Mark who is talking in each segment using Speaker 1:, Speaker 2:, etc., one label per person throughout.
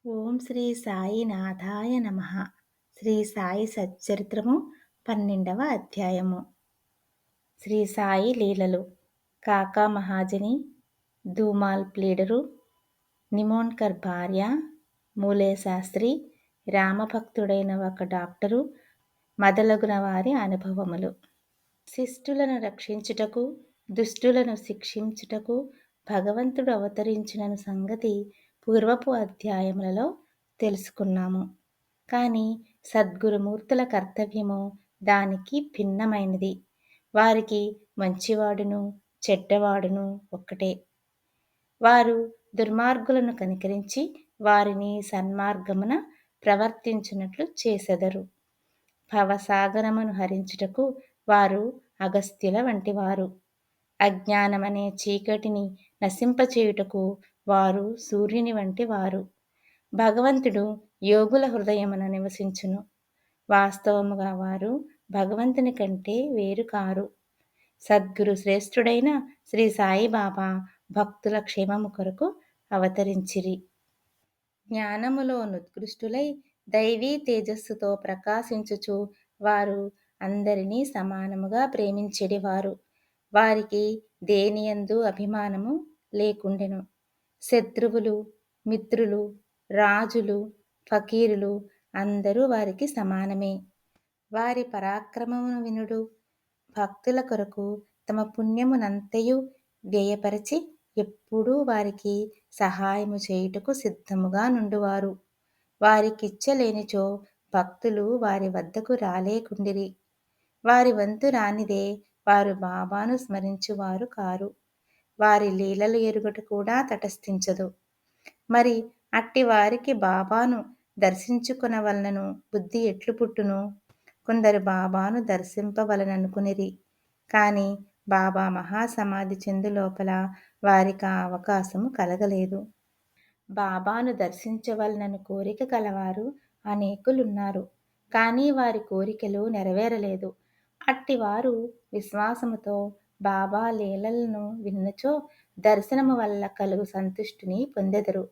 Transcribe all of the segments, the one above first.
Speaker 1: ఓం శ్రీ సాయినాథాయ నమః. శ్రీ సాయి సచ్చరిత్రము 12వ అధ్యాయము. శ్రీ సాయి లీలలు. కాకా మహాజని, ధూమాల్ ప్లీడరు, నిమోన్కర్ భార్య, మూలే శాస్త్రి, రామభక్తుడైన ఒక డాక్టరు మొదలగున వారి అనుభవములు. శిష్టులను రక్షించుటకు, దుష్టులను శిక్షించుటకు భగవంతుడు అవతరించిన సంగతి పూర్వపు అధ్యాయములలో తెలుసుకున్నాము. కానీ సద్గురుమూర్తుల కర్తవ్యము దానికి భిన్నమైనది. వారికి మంచివాడును చెడ్డవాడును ఒక్కటే. వారు దుర్మార్గులను కనికరించి వారిని సన్మార్గమున ప్రవర్తించునట్లు చేసెదరు. భవసాగరమును హరించుటకు వారు అగస్త్యుల వంటివారు. అజ్ఞానమనే చీకటిని నశింపచేయుటకు వారు సూర్యుని వంటి వారు. భగవంతుడు యోగుల హృదయమున నివసించును. వాస్తవముగా వారు భగవంతుని కంటే వేరు కారు. సద్గురు శ్రేష్ఠుడైన శ్రీ సాయిబాబా భక్తుల క్షేమము కొరకు అవతరించిరి. జ్ఞానములో నుత్కృష్టులై దైవీ తేజస్సుతో ప్రకాశించుచు వారు అందరినీ సమానముగా ప్రేమించెడివారు. వారికి దేనియందు అభిమానము లేకుండెను. శత్రువులు, మిత్రులు, రాజులు, ఫకీరులు అందరూ వారికి సమానమే. వారి పరాక్రమమును వినుడు. భక్తుల కొరకు తమ పుణ్యమునంతయు వ్యయపరచి ఎప్పుడూ వారికి సహాయము చేయుటకు సిద్ధముగా నుండువారు. వారికిచ్చలేనిచో భక్తులు వారి వద్దకు రాలేకుండిరి. వారి వంతు రానిదే వారు బాబాను స్మరించువారు కారు. వారి లీలలు ఎరుగట కూడా తటస్థించదు. మరి అట్టి వారికి బాబాను దర్శించుకొనవలనను బుద్ధి ఎట్లు పుట్టును? కొందరు బాబాను దర్శింపవలననుకునిరి. కాని బాబా మహాసమాధి చెందు లోపల వారికి ఆ అవకాశము కలగలేదు. బాబాను దర్శించవలనను కోరిక కలవారు అనేకులున్నారు. కానీ వారి కోరికలు నెరవేరలేదు. అట్టివారు విశ్వాసముతో బాబా లీలలను విన్నచో దర్శనము వల్ల కలుగు సంతుష్టిని పొందెదరు.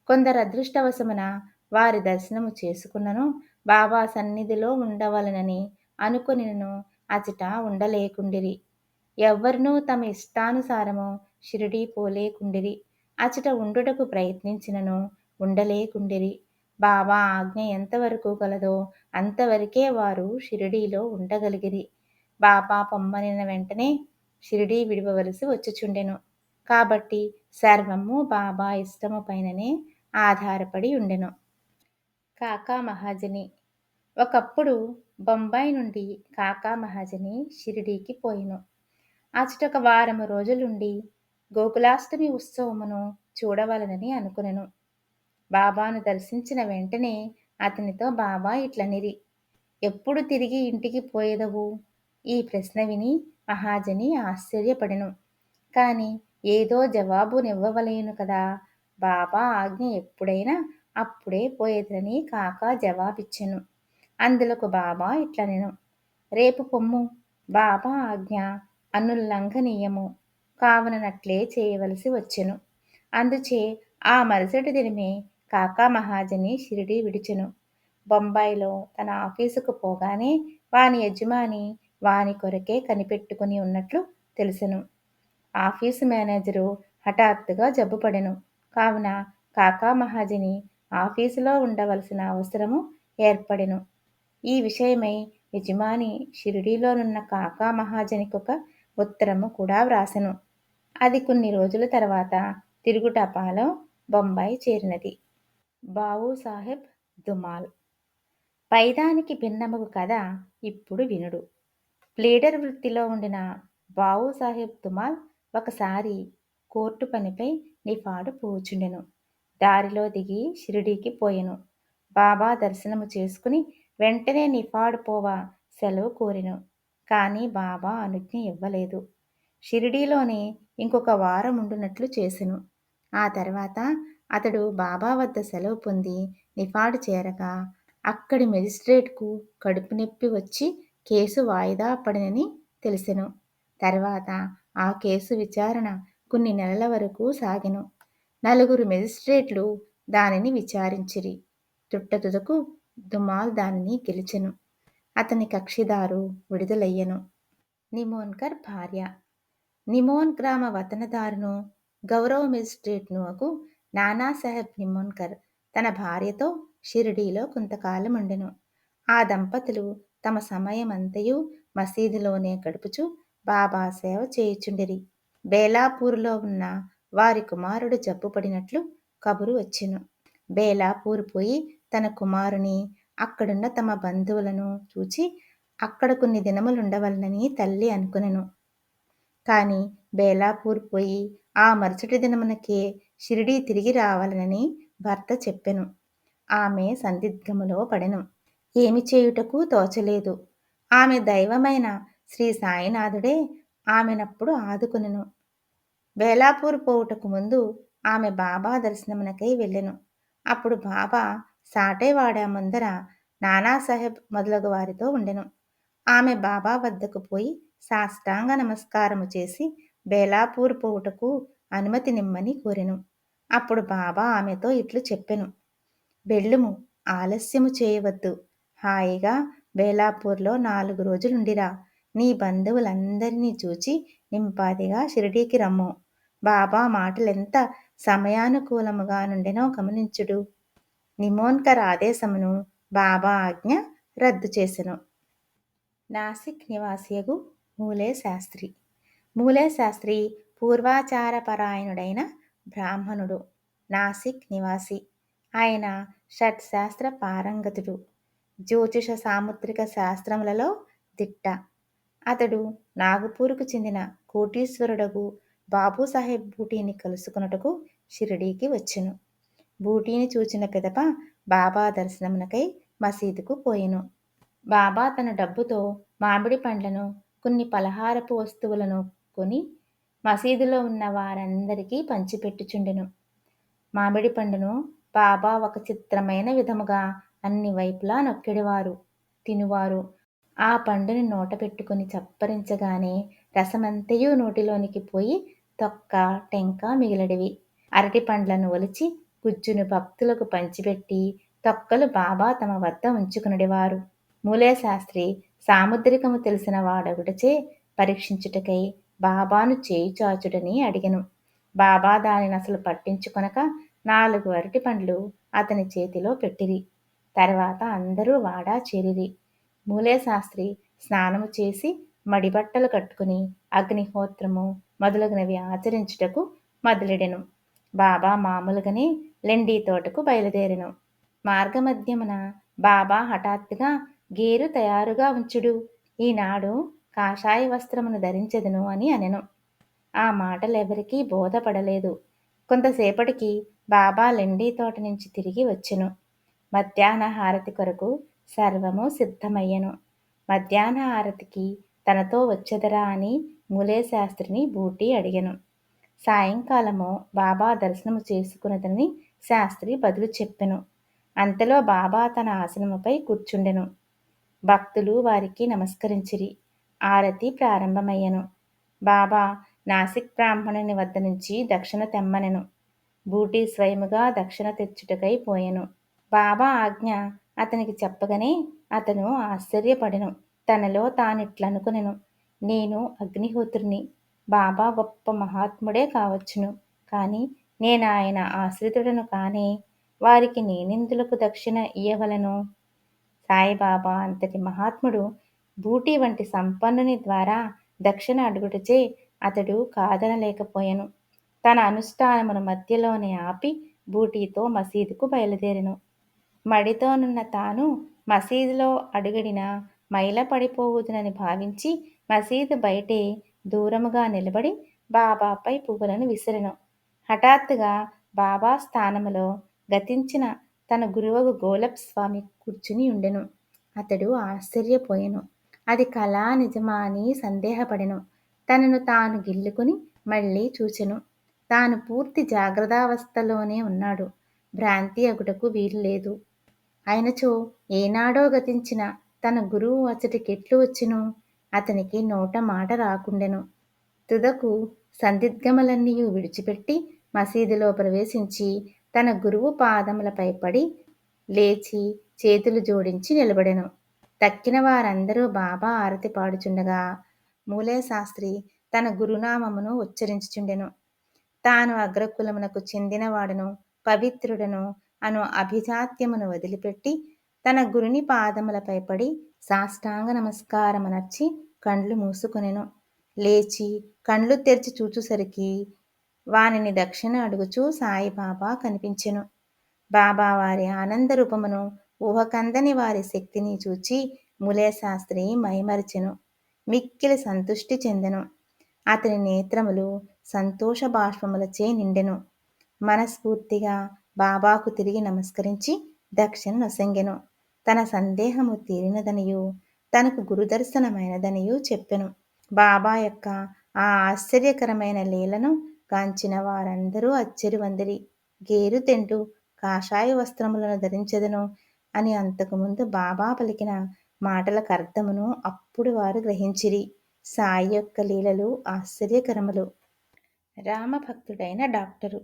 Speaker 1: కొందరు అదృష్టవశమున వారి దర్శనము చేసుకున్నను బాబా సన్నిధిలో ఉండవలనని అనుకొనినను అచట ఉండలేకుండిరి. ఎవ్వరునూ తమ ఇష్టానుసారము షిరిడీ పోలేకుండిరి. అచట ఉండుటకు ప్రయత్నించినను ఉండలేకుండిరి. బాబా ఆజ్ఞ ఎంతవరకు గలదో అంతవరకే వారు షిరిడీలో ఉండగలిగిరి. బాబా పొమ్మనిన వెంటనే షిరిడీ విడవవలసి వచ్చుచుండెను. కాబట్టి సర్వము బాబా ఇష్టము పైననే ఆధారపడి ఉండెను. కాకా మహాజని. ఒకప్పుడు బొంబాయి నుండి కాకా మహాజని షిరిడీకి పోయెను. అచటొక వారము రోజులుండి గోకులాష్టమి ఉత్సవమును చూడవలనని అనుకొనెను. బాబాను దర్శించిన వెంటనే అతనితో బాబా ఇట్లనిరి: ఎప్పుడు తిరిగి ఇంటికి పోయెదవు? ఈ ప్రశ్న విని మహాజని ఆశ్చర్యపడెను. కాని ఏదో జవాబునివ్వవలెను కదా. బాబా ఆజ్ఞ ఎప్పుడైనా అప్పుడే పోయేదనని కాకా జవాబిచ్చెను. అందులకు బాబా ఇట్లనెను: రేపు పొమ్ము. బాబా ఆజ్ఞ అనుల్లంఘనీయము కావుననట్లే చేయవలసి వచ్చెను. అందుచే ఆ మరుసటి దినమే కాకా మహాజని షిరిడీ విడిచెను. బొంబాయిలో తన ఆఫీసుకు పోగానే వాని యజమాని వాని కొరకే కనిపెట్టుకుని ఉన్నట్లు తెలిసెను. ఆఫీసు మేనేజరు హఠాత్తుగా జబ్బుపడెను. కావున కాకా మహాజని ఆఫీసులో ఉండవలసిన అవసరము ఏర్పడెను. ఈ విషయమై యజమాని షిరిడీలోనున్న కాకా మహాజనికొక ఉత్తరము కూడా వ్రాసెను. అది కొన్ని రోజుల తర్వాత తిరుగు టపాలో బొంబాయి చేరినది. బావూసాహెబ్ దుమాల్. పైదానికి భిన్నమగు కథ ఇప్పుడు వినుడు. ప్లీడర్ వృత్తిలో ఉండిన బావూసాహెబ్ దుమాల్ ఒకసారి కోర్టు పనిపై నిఫాడు పోవుచుండెను. దారిలో దిగి షిరిడీకి పోయెను. బాబా దర్శనము చేసుకుని వెంటనే నిఫాడు పోవ సెలవు కోరెను. కాని బాబా అనుజ్ఞ ఇవ్వలేదు. షిరిడీలోనే ఇంకొక వారముండునట్లు చేసెను. ఆ తర్వాత అతడు బాబా వద్ద సెలవు పొంది నిఫాడు చేరగా అక్కడి మెజిస్ట్రేటుకు కడుపు నొప్పి వచ్చి కేసు వాయిదా పడినని తెలిసెను. తర్వాత ఆ కేసు విచారణ కొన్ని నెలల వరకు సాగెను. 4 మెజిస్ట్రేట్లు దానిని విచారించిరి. తుట్టతుదకు దుమాల్ దానిని గెలిచెను. అతని కక్షిదారు విడుదలయ్యెను. నిమోన్కర్ భార్య. నిమోన్ గ్రామ వతనదారును గౌరవ్ మెజిస్ట్రేట్నువకు నానాసాహెబ్ నిమోన్కర్ తన భార్యతో షిరిడీలో కొంతకాలం ఉండెను. ఆ దంపతులు తమ సమయమంతయు మసీదులోనే గడుపుచు బాబా సేవ చేయుచుండిరి. బేలాపూరులో ఉన్న వారి కుమారుడు జబ్బుపడినట్లు కబురు వచ్చెను. బేలాపూరు పోయి తన కుమారుని, అక్కడున్న తమ బంధువులను చూచి అక్కడ కొన్ని దినములుండవలనని తల్లి అనుకొనెను. కాని బేలాపూర్ పోయి ఆ మరుసటి దినమునకే షిరిడీ తిరిగి రావాలనని భర్త చెప్పెను. ఆమె సందిగ్ధములో పడెను. ఏమి చేయుటకు తోచలేదు. ఆమె దైవమైన శ్రీ సాయినాథుడే ఆమెనప్పుడు ఆదుకొనెను. బేలాపూర్ పోవుటకు ముందు ఆమె బాబా దర్శనమునకై వెళ్ళెను. అప్పుడు బాబా సాటేవాడ ముందర నానాసాహెబ్ మొదలగు వారితో ఉండెను. ఆమె బాబా వద్దకు పోయి సాష్టాంగ నమస్కారము చేసి బేలాపూర్ పోవుటకు అనుమతినిమ్మని కోరెను. అప్పుడు బాబా ఆమెతో ఇట్లు చెప్పెను. వెళ్ళుము, ఆలస్యము చేయవద్దు. హాయిగా బేలాపూర్లో 4 రోజులుండిరా. నీ బంధువులందరినీ చూచి నింపాదిగా షిరిడీకి రమ్ము. బాబా మాటలెంత సమయానుకూలముగా నుండెనో గమనించుడు. నిమోన్కర్ ఆదేశమును బాబా ఆజ్ఞ రద్దు చేసెను. నాసిక్ నివాసియగు మూలే శాస్త్రి. మూలే శాస్త్రి పూర్వాచారపరాయణుడైన బ్రాహ్మణుడు. నాసిక్ నివాసి. ఆయన షట్శాస్త్ర పారంగతుడు. జ్యోతిష సాముద్రిక శాస్త్రములలో దిట్ట. అతడు నాగపూరుకు చెందిన కోటీశ్వరుడగు బాబూసాహెబ్ బూటీని కలుసుకొనుటకు షిరిడీకి వచ్చెను. బూటీని చూచిన పిదప బాబా దర్శనమునకై మసీదుకు పోయెను. బాబా తన డబ్బుతో మామిడి పండ్లను, కొన్ని పలహారపు వస్తువులను కొని మసీదులో ఉన్న వారందరికీ పంచిపెట్టుచుండెను. మామిడి పండును బాబా ఒక చిత్రమైన విధముగా అన్ని వైపులా నొక్కెడివారు, తినువారు. ఆ పండుని నోట పెట్టుకుని చప్పరించగానే రసమంతయు నోటిలోనికి పోయి తొక్క, టెంక మిగిలడివి. అరటి పండ్లను ఒలిచి గుజ్జును భక్తులకు పంచిపెట్టి తొక్కలు బాబా తమ వద్ద ఉంచుకునడివారు. మూలే శాస్త్రి సాముద్రికము తెలిసిన వాడొకటచే పరీక్షించుటకై బాబాను చేయుచాచుడని అడిగెను. బాబా దానిని అసలు పట్టించుకొనక 4 అరటి పండ్లు అతని చేతిలో పెట్టిరి. తర్వాత అందరూ వాడా చేరిరి. మూలే శాస్త్రి స్నానము చేసి మడిబట్టలు కట్టుకుని అగ్నిహోత్రము మొదలగునవి ఆచరించుటకు మొదలెడెను. బాబా మామూలుగానే లెండి తోటకు బయలుదేరెను. మార్గమధ్యమున బాబా హఠాత్తుగా గేరు తయారుగా ఉంచుడు, ఈనాడు కాషాయ వస్త్రమును ధరించెదను అని అనెను. ఆ మాటలెవరికీ బోధపడలేదు. కొంతసేపటికి బాబా లెండి తోట నుంచి తిరిగి వచ్చెను. మధ్యాహ్న హారతి కొరకు సర్వము సిద్ధమయ్యెను. మధ్యాహ్న హారతికి తనతో వచ్చెదరా అని మూలే శాస్త్రిని బూటీ అడిగెను. సాయంకాలము బాబా దర్శనము చేసుకున్నదని శాస్త్రి బదులు చెప్పెను. అంతలో బాబా తన ఆసనముపై కూర్చుండెను. భక్తులు వారికి నమస్కరించిరి. ఆరతి ప్రారంభమయ్యెను. బాబా నాసిక్ బ్రాహ్మణుని వద్ద నుంచి దక్షిణ తెమ్మనెను. బూటీ స్వయముగా దక్షిణ తెచ్చుటకై పోయెను. బాబా ఆజ్ఞ అతనికి చెప్పగానే అతను ఆశ్చర్యపడెను. తనలో తానిట్లనుకొనెను, నేను అగ్నిహోత్రుని. బాబా గొప్ప మహాత్ముడే కావచ్చును, కాని నేనాయన ఆశ్రితుడను కానే. వారికి నేనెందులకు దక్షిణ ఇయ్యవలెను? సాయిబాబా అంతటి మహాత్ముడు బూటీ వంటి సంపన్నుని ద్వారా దక్షిణ అడుగుటచే అతడు కాదనలేకపోయెను. తన అనుష్ఠానమును మధ్యలోనే ఆపి బూటీతో మసీదుకు బయలుదేరెను. మడితోనున్న తాను మసీదులో అడుగడిన మైల పడిపోవుదునని భావించి మసీదు బయటే దూరముగా నిలబడి బాబాపై పువ్వులను విసిరెను. హఠాత్తుగా బాబా స్థానములో గతించిన తన గురువగు గోలప్ స్వామి కూర్చుని ఉండెను. అతడు ఆశ్చర్యపోయెను. అది కళా నిజమా అని సందేహపడెను. తనను తాను గిల్లుకుని మళ్ళీ చూచెను. తాను పూర్తి జాగ్రత్తావస్థలోనే ఉన్నాడు. భ్రాంతి అగుటకు వీలులేదు. అయినచో ఏనాడో గతించిన తన గురువు అచ్చటికెట్లు వచ్చెను? అతనికి నోట మాట రాకుండెను. తుదకు సందిగ్ధములన్నీయు విడిచిపెట్టి మసీదులో ప్రవేశించి తన గురువు పాదములపై పడి లేచి చేతులు జోడించి నిలబడెను. తక్కిన వారందరూ బాబా ఆరతి పాడుచుండగా మూలే శాస్త్రి తన గురునామమును ఉచ్చరించుచుండెను. తాను అగ్రకులమునకు చెందినవాడను, పవిత్రుడను అను అభిజాత్యమును వదిలిపెట్టి తన గురుని పాదములపై పడి సాష్టాంగ నమస్కారమునర్చి కండ్లు మూసుకొనెను. లేచి కండ్లు తెరిచి చూచుసరికి వానిని దక్షిణ అడుగుచూ సాయిబాబా కనిపించెను. బాబా వారి ఆనంద రూపమును, ఊహకందని వారి శక్తిని చూచి ములేశాస్త్రి మైమరచెను. మిక్కిలి సంతుష్టి చెందెను. అతని నేత్రములు సంతోష బాష్పములచే నిండెను. మనస్ఫూర్తిగా బాబాకు తిరిగి నమస్కరించి దక్షిణ నొసంగెను. తన సందేహము తీరినదనియు తనకు గురుదర్శనమైనదనియు చెప్పెను. బాబా యొక్క ఆ ఆశ్చర్యకరమైన లీలను గాంచిన వారందరూ అచ్చెరువందిరి. గేరు తెంటూ కాషాయ వస్త్రములను ధరించెదను అని అంతకుముందు బాబా పలికిన మాటలకర్థమును అప్పుడు వారు గ్రహించిరి. సాయి యొక్క లీలలు ఆశ్చర్యకరములు. రామభక్తుడైన డాక్టరు.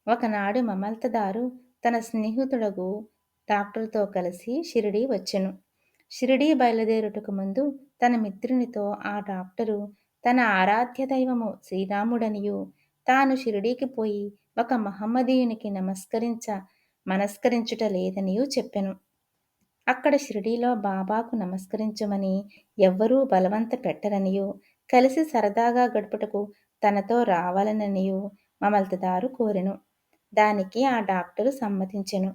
Speaker 1: ఒకనాడు మమల్తదారు తన స్నేహితుడగు డాక్టరుతో కలిసి షిరిడీ వచ్చెను. షిరిడీ బయలుదేరుటకు ముందు తన మిత్రునితో ఆ డాక్టరు తన ఆరాధ్య దైవము శ్రీరాముడనియు తాను షిరిడీకి పోయి ఒక మహమ్మదీయునికి మనస్కరించుట లేదనియూ చెప్పెను. అక్కడ షిరిడీలో బాబాకు నమస్కరించమని ఎవ్వరూ బలవంత పెట్టరనియూ కలిసి సరదాగా గడుపుటకు తనతో రావాలననియూ మమల్తదారు కోరెను. దానికి ఆ డాక్టరు సమ్మతించెను.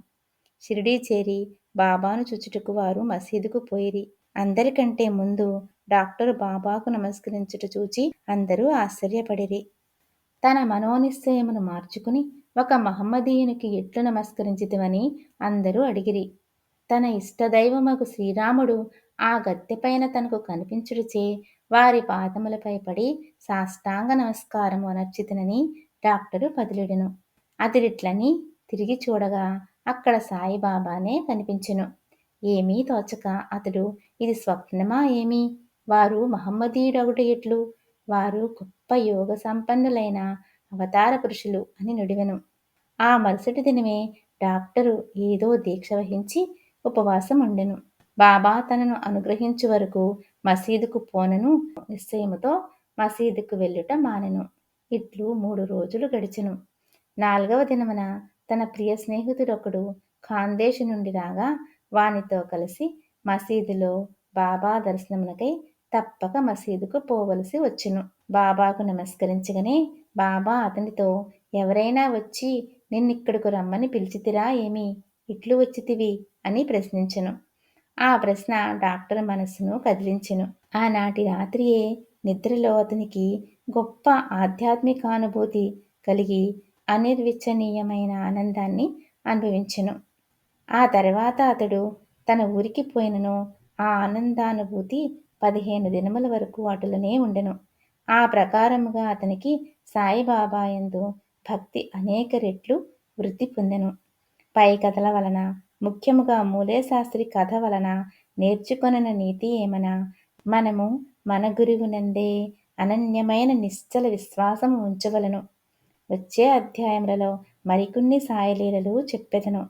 Speaker 1: షిరిడీ చేరి బాబాను చూచుటకు వారు మసీదుకు పోయిరి. అందరికంటే ముందు డాక్టరు బాబాకు నమస్కరించుట చూచి అందరూ ఆశ్చర్యపడిరి. తన మనోనిశ్చయమును మార్చుకుని ఒక మహమ్మదీయునికి ఎట్లు నమస్కరించితివని అందరూ అడిగిరి. తన ఇష్టదైవమగు శ్రీరాముడు ఆ గద్దెపైన తనకు కనిపించుటచే వారి పాదములపై పడి సాష్టాంగ నమస్కారము అనర్చితినని డాక్టరు బదులిడెను. అతడిట్లని తిరిగి చూడగా అక్కడ సాయిబాబానే కనిపించెను. ఏమీ తోచక అతడు ఇది స్వప్నమా ఏమి? వారు మహమ్మదీయుడగుట ఎట్లు? వారు గొప్ప యోగ సంపన్నులైన అవతార పురుషులు అని నుడివెను. ఆ మరుసటి దినమే డాక్టరు ఏదో దీక్ష వహించి ఉపవాసం ఉండెను. బాబా తనను అనుగ్రహించు వరకు మసీదుకు పోనను నిశ్చయముతో మసీదుకు వెళ్ళుట మానెను. ఇట్లు 3 రోజులు గడిచెను. 4వ దినమున తన ప్రియ స్నేహితుడొకడు ఖాందేశు నుండి రాగా వానితో కలిసి మసీదులో బాబా దర్శనమునకై తప్పక మసీదుకు పోవలసి వచ్చెను. బాబాకు నమస్కరించగానే బాబా అతనితో ఎవరైనా వచ్చి నిన్నిక్కడకు రమ్మని పిలిచితిరా ఏమి? ఇట్లు వచ్చితివి అని ప్రశ్నించెను. ఆ ప్రశ్న డాక్టర్ మనస్సును కదిలించెను. ఆనాటి రాత్రియే నిద్రలో అతనికి గొప్ప ఆధ్యాత్మికానుభూతి కలిగి అనిర్వచనీయమైన ఆనందాన్ని అనుభవించెను. ఆ తర్వాత అతడు తన ఊరికి పోయినను ఆ ఆనందానుభూతి 15 దినముల వరకు అటులనే ఉండెను. ఆ ప్రకారముగా అతనికి సాయిబాబా యందు భక్తి అనేక రెట్లు వృద్ధి పొందెను. పై కథల వలన, ముఖ్యముగా మూలేశాస్త్రి కథ వలన నేర్చుకొనిన నీతి ఏమనా, మనము మన గురువునందే అనన్యమైన నిశ్చల విశ్వాసము ఉంచవలను. వచ్చే అధ్యాయములలో మరికొన్ని సాయిలీలలు చెప్పెదను.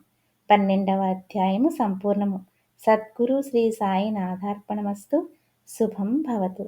Speaker 1: 12వ అధ్యాయము సంపూర్ణము. సద్గురు శ్రీ సాయినాథార్పణమస్తు. శుభం భవతు.